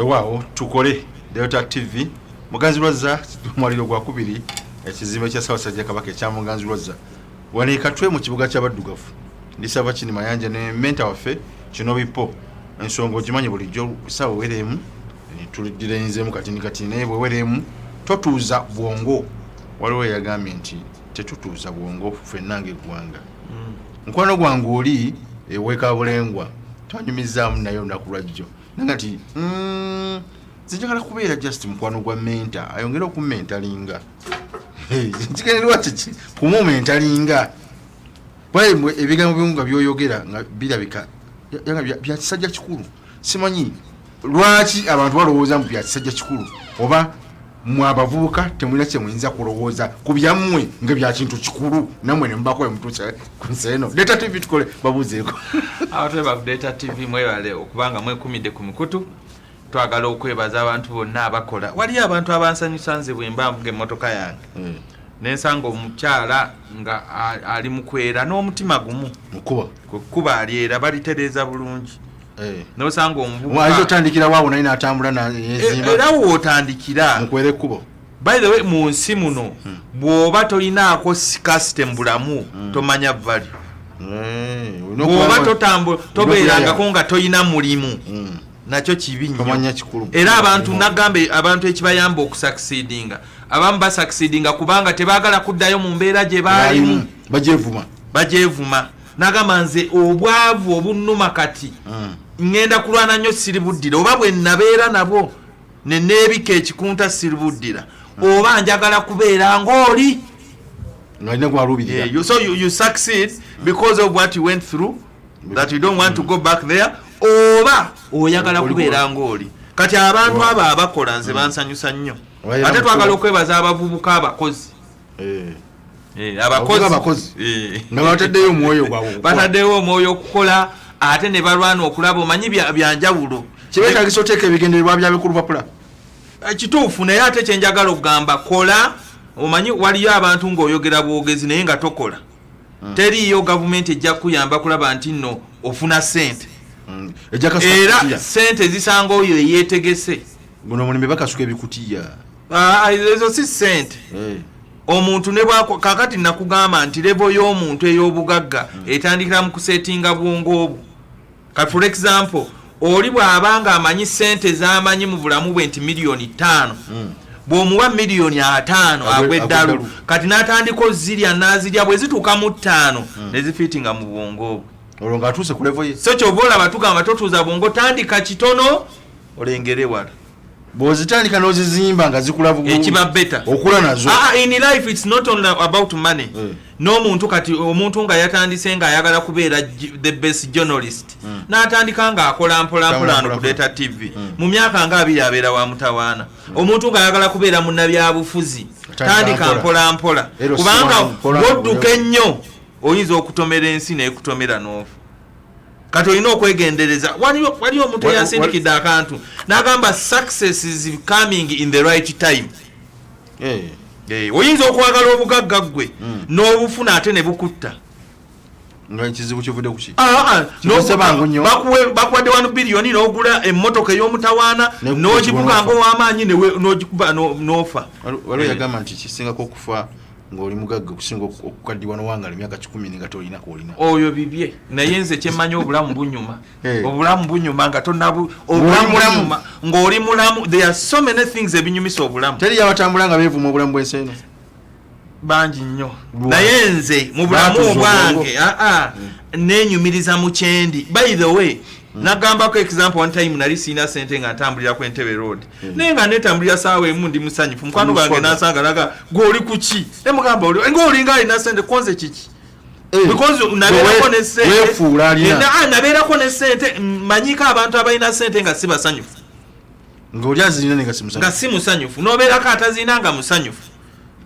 Wewaawo tukole Delta TV Muganzi Lwazza mwaliro gwa kubiri ekizimbe kya Ssaabasajja Kabaka ekya Muganzi Lwazza waneekatwe mu kibuga ky'Abaddugavu ndisaba kini mayanja ne menta waffe kino bipo ensonga ogimanyi bulijjo ssaawa wereemu tulidirenzemu kati naye bwe wereemu totuuza bwongo waliwo yagambye nti tetutuuza bwongo ffenna ng'eggwanga mukwano gwange oli eweka bulengwa twanyumizaamu naye olunaku lwajjo nangati zinjagala kubeera just mukwano gwa menta ayongera okumentalinga kigenderwa kiki kumumentalinga bwe ebigambo byo nga byoyogera nga birabika bya kisajja kikulu simanyi lwaki abantu balowooza mu bya kisajja kikulu oba mwe abavubuka temulina kye muyinza kulowooza ku byammwe nga bya kintu kikulu nammwe ne mubako emutuusa ku nsi eno. Data TV tukole babuuzeeko abatweba ku Data TV mwebale okubanga mwekumidde ku mikutu twagala okwebaza abantu bonna abakola waliyo abantu abansanyusa nze bwe mba ng'emmotoka yange nensanga omukyala nga ali mukwera n'omutima gumu kuba alyera balitereeza bulungi nosanga omuvubuka ayizotandikira waawo naye n'atambula n'ezimba era wootandikira mukwere ekkubo. By the way mu nsi muno bw'oba tolinaako sikasite mu bulamu tomanya value bw'oba tobeerangako nga tolina mulimu nakyo kibi nnyo era abantu nagambe abantu ekibayamba okusucceedinga abamu basucceedinga kubanga tebaagala kuddayo mu mbeera gye baalimu bagyevuma nagamba nze obwavu obunnuma kati ngenda kulwana nnyo siribuddira oba bwe nabeera nabwo neneebika ekikunta siribuddira oba njagala kubeera ng'oli so you succeed because of what you went through that you don't want to go back there oba oyagala kubeera ng'oli kati abantu abo abakola nze bansanyusa nnyo ate twagala okwebaza abavubuka abakozi abakozi nabataddeyo omwoyo gwabwe bataddeyo omwoyo okukola ate ne balwana okulaba omanyi byanjawulo kibeetagisa oteeka ebigendererwa byabwe ku lupapula kituufu naye ate kyenjagala okugamba kola omanyi waliyo abantu ng'oyogera bwogezi naye nga tokola teriyo gavumenti ejja kuyamba kulaba nti nno ofuna ssente era ssente zisanga oyo eyeetegese guno omulimu bakasuka ebikutiya ezo si ssente omuntu ne kakati nakugamba nti levo y'omuntu ey'obugagga etandikira mu kusetinga bwongo obwo for example oli bw'abanga amanyi ssente z'amanyi mu bulamu bwe nti miliyoni 5 bw'omuwa miliyoni 5 agw'eddalu kati n'atandika ozirya n'azirya bwe zituuka mu 5 ne zifiitinga mu bwongo obwo olwo ng'atuuse ku levo ye so kyova olaba tugamba totuuza bwongo tandika kitono olengere wala bw'ozitandika n'ozizimba nga zikula ekiba beta okula nazo in life it's not only about money n'omuntu kati omuntu nga yatandise nga ayagala kubeera the best journalist n'atandika nga akola mpolampola ku Data TV mu myaka nga 2 abeera wa mutawaana omuntu nga ayagala kubeera munnabyabufuzi tandika mpolampola kubanga bw'odduka ennyo oyinza okutomera ensi n'ekutomera n'ofu kati olina okwegendereza waliyo omuntu eyasindikidde akantu n'agamba success is coming in the right time oyinza okwagala obugagga gwe n'obufuna ate ne bukutta nga ekizibu kivudde ku ki bakuwadde 1 billion n'ogula emmotoka ey'omutawaana n'ogivuga ng'ow'amaanyi n'ogikuba n'ofa waliwo yagamba nti kisingako okufa ng'oli mugagga okusinga okukaddiwa n'owangala emyaka 10 nga tolina koolina oyo bibye naye nze kyemmanyi obulamu bunyuma obulamu bunyuma nga obulamu ng'oli mulamu there are so many things ebinyumisa obulamu teri yabatambula nga beevuma obulamu bw'ensi eno bangi nnyo naye nze mu bulamu obwange neenyumiriza mu kyendi by the way nagambako example one time nali sina sente nga ntambulira ku Entebbe road naye nga netambulira saawa emu ndi musanyufu mukwano gwange nansanga laga gw'oli ku ki ne mugamba oli ng'olinga alina sente konze kiki because nabeerako ne sente nabeerako ne sente manyika abantu abalina sente nga si basanyufu ng'oli azirina nga si musanyufu n'obeerako atazirina nga musanyufu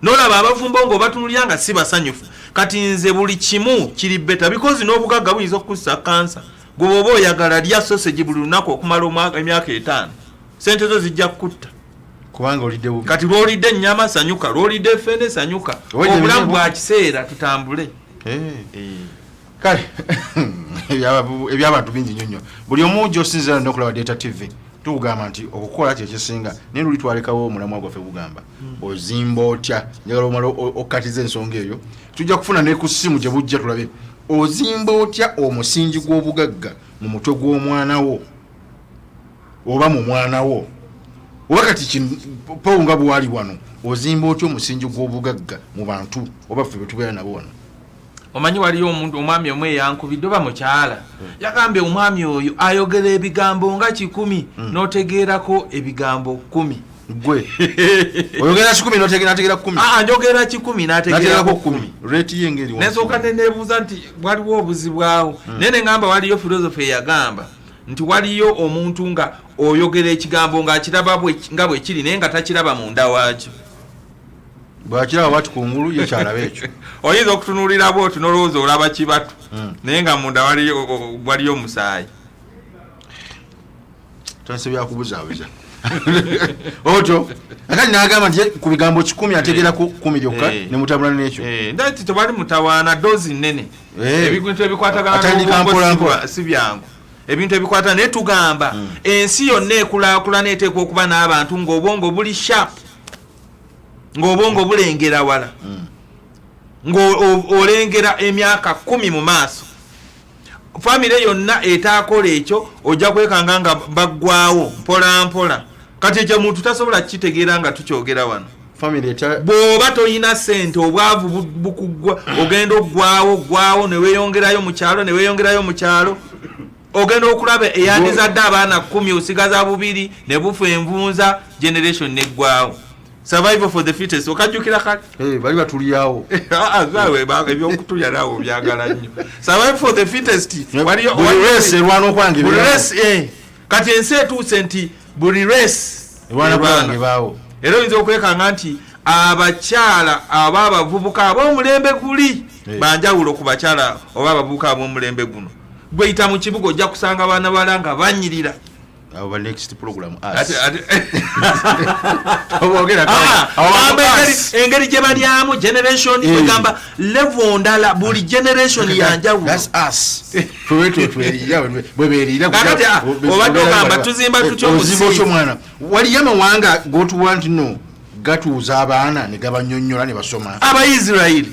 n'olaba abavumbo ng'obatunulira nga si basanyufu kati nze buli kimu kiri beta because n'obugagga buyinza okukussa kansa gwe oba oyagala lya sausage buli lunaku okumala emyaka 5 sente zo zijja kukutta kubanga olidde bubi kati lwolidde ennyama sanyuka lwolidde effene sanyuka obulamu bwa kiseera tutambule kale eby'abantu bingi nnyo buli omu gy'osinzira n'okulaba Data TV tugamba nti okukola kye kisinga naye luli twalekawo omulamwa gwaffe bugamba ozimba otya njagala omala okatiza ensonga eyo tujja kufuna ne ku ssimu gye bujja tulabe ozimba otya omusingi gw'obugagga mu mutwe gw'omwana wo oba mu mwana wo oba kati Paul nga bwali wano ozimba otya omusingi gw'obugagga mu bantu oba ffe betubeera nabo wano. Omanyi waliyo omuntu omwami omwe yankubidde oba mukyala yagambye omwami oyo ayogera ebigambo nga 100 n'otegeerako ebigambo 10. Gwe oyogera 10 n'otegeera 10? Njogera 10 n'ategeerako 10. Rate y'engeri nesooka neneebuuza nti waliwo obuzibu awo naye ne ngamba waliyo philosophy eyagamba nti waliyo omuntu nga oyogera ekigambo ng'akiraba nga bwe kiri naye nga takiraba munda waakyo. bwakiraba bwati kungulu yekyalaba ekyo oyinza okutunuulira bwoti n'olowooza olaba kibatu naye nga munda waliyo omusaayi. tonse byakubuzaabuza otyo akati n'agamba nti ku bigambo 10 ategeerako 10 gyokka ne mutabula n'ekyo nti tebali mutawaana dozi nnene ebintu ebikwatagana si byangu ebintu ebikwata naye tugamba ensi yonna ekulaakulana eteekwa okuba n'abantu ng'obwongo buli sharp ng'obwongo bulengera wala ng'olengera emyaka 10 mu maaso. Famire yonna etaakola ekyo ojja kwekanga nga baggwawo mpola mpola kati ekyo muntu tasobola kitegeera nga tukyogera wano. Bw'oba toyina ssente obwavu bukuggwa ogenda oggwawo ne weeyongerayo mu kyalo ogenda okulaba eyandizadde abaana 10 osigaza 2 ne bufa envunza generation neggwawo. Survival for the fittest okajjukira kale bali batulyawo zawe ebyokutulya nawo byagala nnyo. Survival for the fittest waliyo race erwana okwange kati ensi etuuse nti buli race erwana okwange baawo. Era oyinza okwekanga nti abakyala abavubuka ab'omulembe guli banjawulo ku bakyala oba abavubuka ab'omulembe guno. Gweyita mu kibuga ojja kusanga abaana bala nga banyirira. Our next program engeri gye balyamu generation egamba level ndala buli generation yanjawulo. That's us. Obadde ogamba tuzimba tutya omwana waliyo amawanga gotuwa nti no gatuuza abaana ne gabanyonnyola ne basoma. Abaisirairi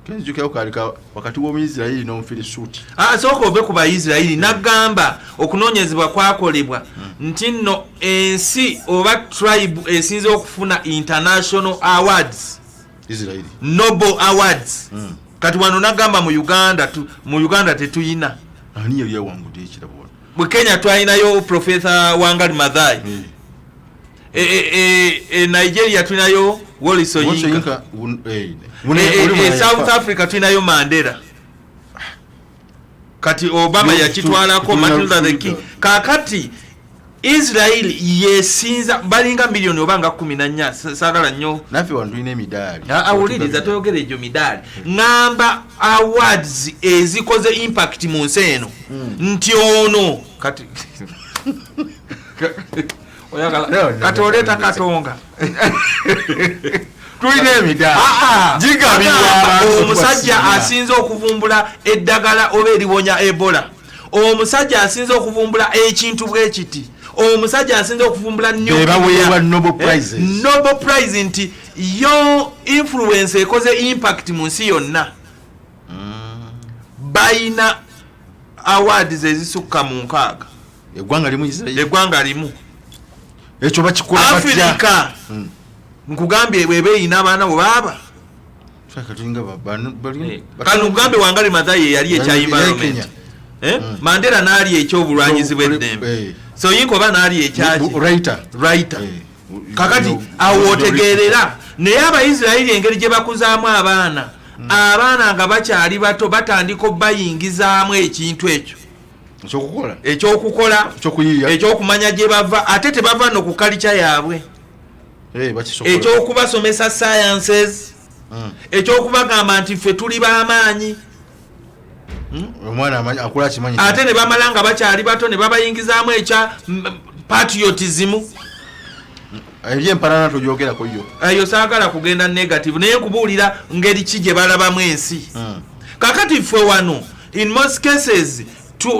kenjukira okalika wakati w'Omuyisirayiri n'Omufirisuuti. Sooka ove ku Bayisirayiri n'agamba okunoonyezebwa kwakolebwa nti nno ensi oba tribe esinze okufuna international awards Israeli Nobel awards kati wano n'agamba mu Uganda tetuyina. Ani yali awangudde ekirabo? Mu Kenya twalinayo Professor Wangari Maathai. Nigeria tulinayo Wole Soyinka. South Africa tulinayo Mandela. Kati Obama yakitwalako Martin Luther King. Kakati Israel yesinza balinga milioni obanga 14 sagala nnyo. Naffe wandulina emidaali. Awuliriza toyogera egyo midaali. Ngamba awards ezikoze impact mu nsi eno. Nti ono kati oyagala kati oleta katonga tulina emidaali omusajja asinze okuvumbula eddagala oba eriwonya Ebola, omusajja asinze okuvumbula ekintu bwekiti, omusajja asinze okuvumbula Nobel Prize nti yo influence ekoze impact mu nsi yonna. Bayina awards ezisukka mu 6. Eggwanga limu ekyo bakikola batya Afrika nkugambye bwebeeyina abaana bwe baaba kano kugambe Wangari Maathai yali ekya environment Mandela naali ekyobulwanyizi bw'eddembe Soyinka oba naali ekyaki writer kakati awo otegeerera. Naye Abaisirairi engeri gye bakuzaamu abaana nga bakyali bato batandika bayingizaamu ekintu ekyo ekyokukola ekyokumanya gye bava ate tebava no ku culture yaabwe ekyokubasomesa sciences ekyokubagamba nti ffe tuli b'amaanyi ate ne bamala nga bakyali bato ne babayingizaamu ekya patriotism. Ebyempalana tojogerako yo eyo saagala kugenda negative naye kubuulira ngeri ki gye balabamu ensi. Kakati ffe wano in most cases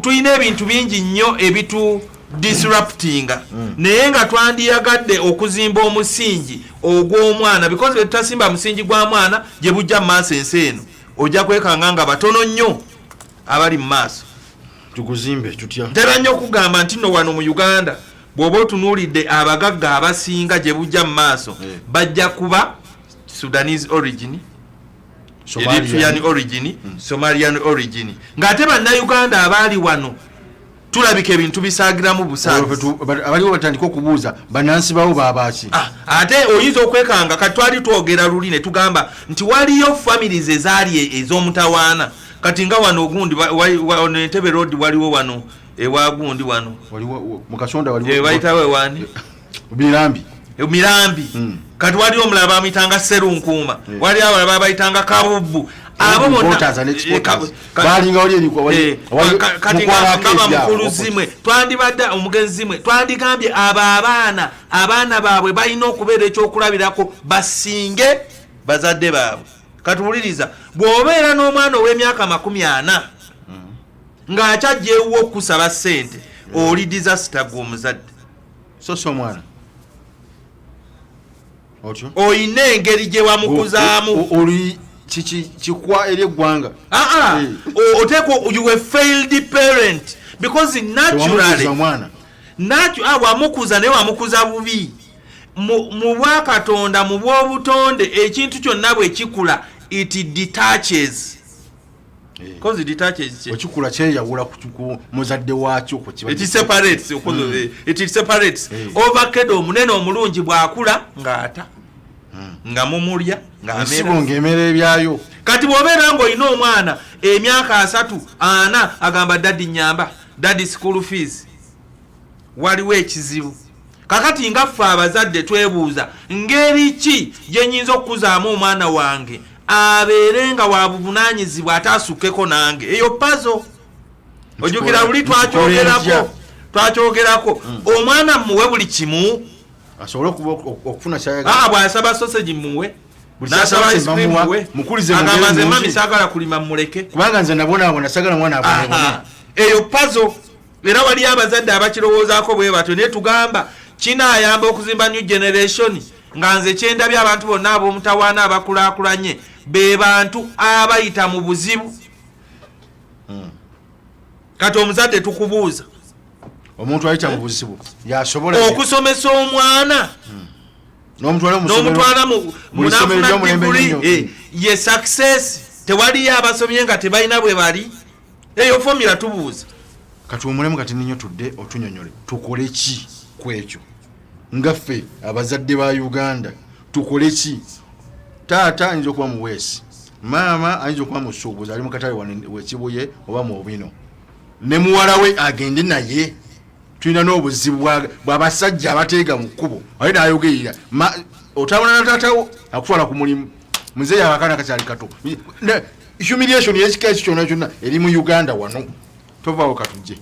tulina ebintu bingi nnyo ebitu disruptinga naye nga twandiyagadde okuzimba omusingi ogw'omwana because bwe tutasimba musingi gwa mwana gye bujja mu maaso ensi eno ojja kwekanga nga batono nnyo abali mu maaso tuguzimbe tutya ntera nnyo okugamba nti nno wano mu Uganda bw'oba otunuulidde abagagga abasinga gye bujja mu maaso bajja kuba Sudanese origin Eritrean origin Somalian origin ng'ate bannayuganda abaali wano tulabika ebintu bisaagiramu busaagizi abaliwo batandika okubuuza bannansi bawo baabaki ate oyinza okwekanga kati twali twogera luli ne tugamba nti waliyo families ezaali ez'omutawaana kati nga wano ogundi Entebbe Road waliwo wano ewagundi wano mu Kasonda waliwo bayitawe wani Mirambi kati waliwo omulala bamitanga Serunkuuma wali abalala bayitanga Kabubbu abo mukulu zimwe twandibadde omugenzi zimwe twandigambye abo abaana baabwe balina okubeera ekyokulabirako basinge bazadde baabwe katuwuliriza bw'obeera n'omwana ow'emyaka 40 ng'akyajjeewo okusaba ssente oli disaster gw'omuzadde so omwana oyina engeri gye wamukuzaamu oli kikwa eri eggwanga oteekwa you a failed parent because naturally wamukuza naye wamukuza bubi mu bwakatonda mu bw'obutonde ekintu kyonna bwe kikula it detaches because it detaches okikula kyeyawula ku muzadde waakyo it separates overkedo omunene omulungi bw'akula ng'ata nga mumulya ng'emera ebyayo kati bw'obeera ng'olina omwana emyaka 3-4 agamba daddy nyamba daddy school fees waliwo ekizibu kakati nga ffe abazadde twebuuza ngeri ki gye nnyinza okukuzaamu omwana wange abeere nga wa buvunaanyizibwa ataasukkeko nange eyo pazo ojjukira buli twakyogerako omwana muwe buli kimu asobole okufuna kyayagala bw'asaba sausage muwe n'asaba ice cream muwe agamba nze mami saagala kulima muleke kubanga nze nabonaabona sagala mwana abone eyo pazo era wali abazadde abakirowoozaako bwe batyo naye tugamba kinaayamba okuzimba new generation nga nze kyendabye abantu bonna ab'omutawaana abakulaakulanye be bantu abayita mu buzibu kati omuzadde tukubuuza omuntu ayita mu buzibu yasobola okusomesa omwana n'omutwala munafuna diguli ye success tewaliyo abasomye nga tebalina bwe bali eyo formula tubuuza kati omulemu kati ninyo tudde otunyonyole tukole ki kwekyo ngaffe abazadde ba Uganda tukole ki taata ayinza okuba muweesi maama ayinza okuba musuubuzi ali mu katale wekibuye oba mu bino ne muwala we agende naye tulina n'obuzibu bw'abasajja abateega mu kkubo ali n'ayogerera otabona na taatawo akutwala ku mulimu muzeeyi akakaana kakyali kato humiliation y'ekika ekyo kyonna kyonna eri mu Uganda wano tovaawo katujje